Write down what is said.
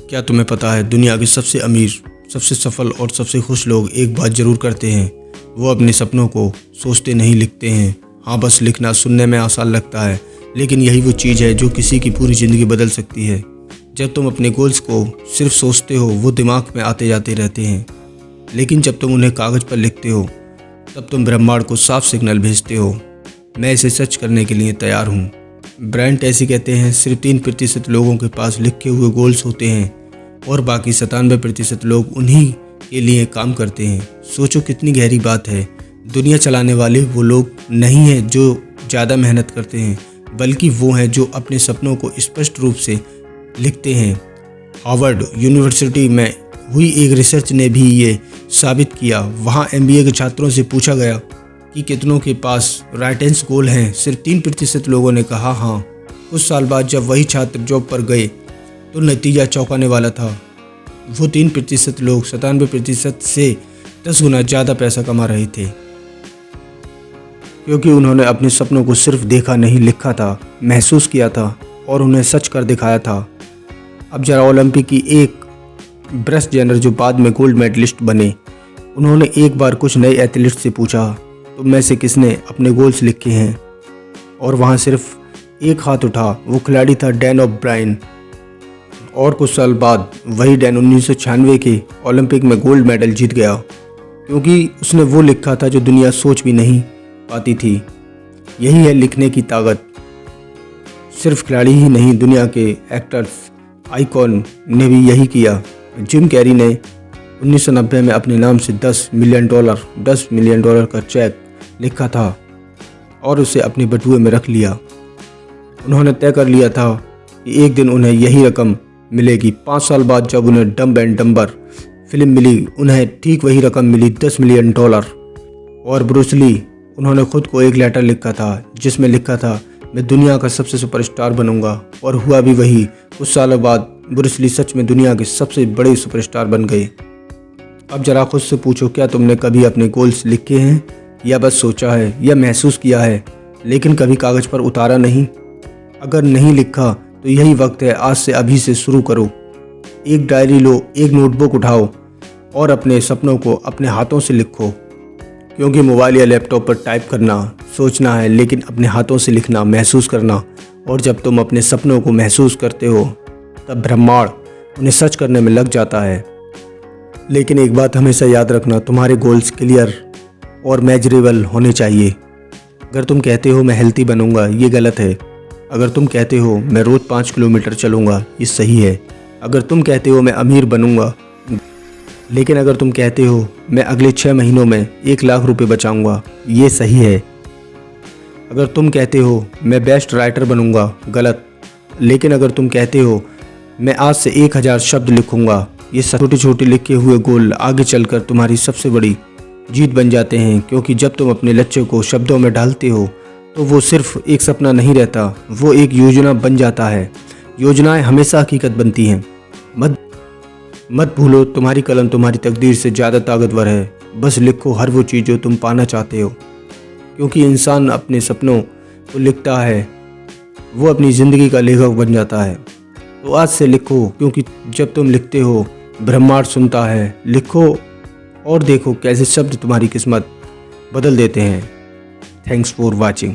क्या तुम्हें पता है दुनिया के सबसे अमीर, सबसे सफल और सबसे खुश लोग एक बात ज़रूर करते हैं, वो अपने सपनों को सोचते नहीं लिखते हैं। हाँ, बस लिखना सुनने में आसान लगता है, लेकिन यही वो चीज़ है जो किसी की पूरी ज़िंदगी बदल सकती है। जब तुम अपने गोल्स को सिर्फ सोचते हो वो दिमाग में आते जाते रहते हैं, लेकिन जब तुम उन्हें कागज़ पर लिखते हो तब तुम ब्रह्मांड को साफ सिग्नल भेजते हो, मैं इसे सच करने के लिए तैयार हूँ। ब्रायन ट्रेसी कहते हैं सिर्फ 3% लोगों के पास लिखे हुए गोल्स होते हैं और बाकी 97% लोग उन्हीं के लिए काम करते हैं। सोचो कितनी गहरी बात है। दुनिया चलाने वाले वो लोग नहीं हैं जो ज़्यादा मेहनत करते हैं, बल्कि वो हैं जो अपने सपनों को स्पष्ट रूप से लिखते हैं। हार्वर्ड यूनिवर्सिटी में हुई एक रिसर्च ने भी ये साबित किया। वहाँ MBA के छात्रों से पूछा गया कि कितनों के पास राइटेंस गोल हैं। सिर्फ 3% लोगों ने कहा हाँ। कुछ साल बाद जब वही छात्र जॉब पर गए तो नतीजा चौंकाने वाला था। वो 3% लोग 97% से 10 गुना ज़्यादा पैसा कमा रहे थे, क्योंकि उन्होंने अपने सपनों को सिर्फ देखा नहीं, लिखा था, महसूस किया था और उन्हें सच कर दिखाया था। अब जरा ओलंपिक की एक ब्रश जेनर जो बाद में गोल्ड मेडलिस्ट बने, उन्होंने एक बार कुछ नए एथलीट से पूछा तुम में से किसने अपने गोल्स लिखे हैं, और वहाँ सिर्फ एक हाथ उठा। वो खिलाड़ी था डैन ओब्रायन। और कुछ साल बाद वही डैन 1996 के ओलंपिक में गोल्ड मेडल जीत गया, क्योंकि उसने वो लिखा था जो दुनिया सोच भी नहीं पाती थी। यही है लिखने की ताकत। सिर्फ खिलाड़ी ही नहीं, दुनिया के एक्टर्स, आइकॉन ने भी यही किया। जिम कैरी ने 1990 में अपने नाम से $10 मिलियन का चेक लिखा था और उसे अपने बटुए में रख लिया। उन्होंने तय कर लिया था कि एक दिन उन्हें यही रकम मिलेगी। 5 साल बाद जब उन्हें डम्ब एंड डम्बर फिल्म मिली, उन्हें ठीक वही रकम मिली, $10 मिलियन। और ब्रूस ली, उन्होंने खुद को एक लेटर लिखा था जिसमें लिखा था मैं दुनिया का सबसे सुपरस्टार बनूंगा, और हुआ भी वही। कुछ सालों बाद ब्रूस ली सच में दुनिया के सबसे बड़े सुपरस्टार बन गए। अब जरा खुद से पूछो, क्या तुमने कभी अपने गोल्स लिखे हैं, या बस सोचा है, या महसूस किया है, लेकिन कभी कागज़ पर उतारा नहीं? अगर नहीं लिखा तो यही वक्त है, आज से अभी से शुरू करो। एक डायरी लो, एक नोटबुक उठाओ और अपने सपनों को अपने हाथों से लिखो, क्योंकि मोबाइल या लैपटॉप पर टाइप करना, सोचना है, लेकिन अपने हाथों से लिखना, महसूस करना। और जब तुम अपने सपनों को महसूस करते हो तब ब्रह्मांड उन्हें सच करने में लग जाता है। लेकिन एक बात हमेशा याद रखना, तुम्हारे गोल्स क्लियर और मेजरेबल होने चाहिए। अगर तुम कहते हो मैं हेल्थी बनूंगा, ये गलत है। अगर तुम कहते हो मैं रोज़ 5 किलोमीटर चलूंगा, ये सही है। अगर तुम कहते हो मैं अमीर बनूंगा, लेकिन अगर तुम कहते हो मैं अगले 6 महीनों में 1 लाख रुपए बचाऊंगा, ये सही है। अगर तुम कहते हो मैं बेस्ट राइटर बनूंगा, गलत। लेकिन अगर तुम कहते हो मैं आज से 1000 शब्द लिखूंगा, ये छोटे छोटे लिखे हुए गोल आगे चलकर तुम्हारी सबसे बड़ी जीत बन जाते हैं। क्योंकि जब तुम अपने लक्ष्य को शब्दों में ढालते हो तो वो सिर्फ एक सपना नहीं रहता, वो एक योजना बन जाता है। योजनाएं हमेशा हकीकत बनती हैं। मत भूलो, तुम्हारी कलम तुम्हारी तकदीर से ज़्यादा ताकतवर है। बस लिखो हर वो चीज़ जो तुम पाना चाहते हो, क्योंकि इंसान अपने सपनों को लिखता है, वो अपनी ज़िंदगी का लेखक बन जाता है। तो आज से लिखो, क्योंकि जब तुम लिखते हो ब्रह्मांड सुनता है। लिखो और देखो कैसे शब्द तुम्हारी किस्मत बदल देते हैं। Thanks for watching.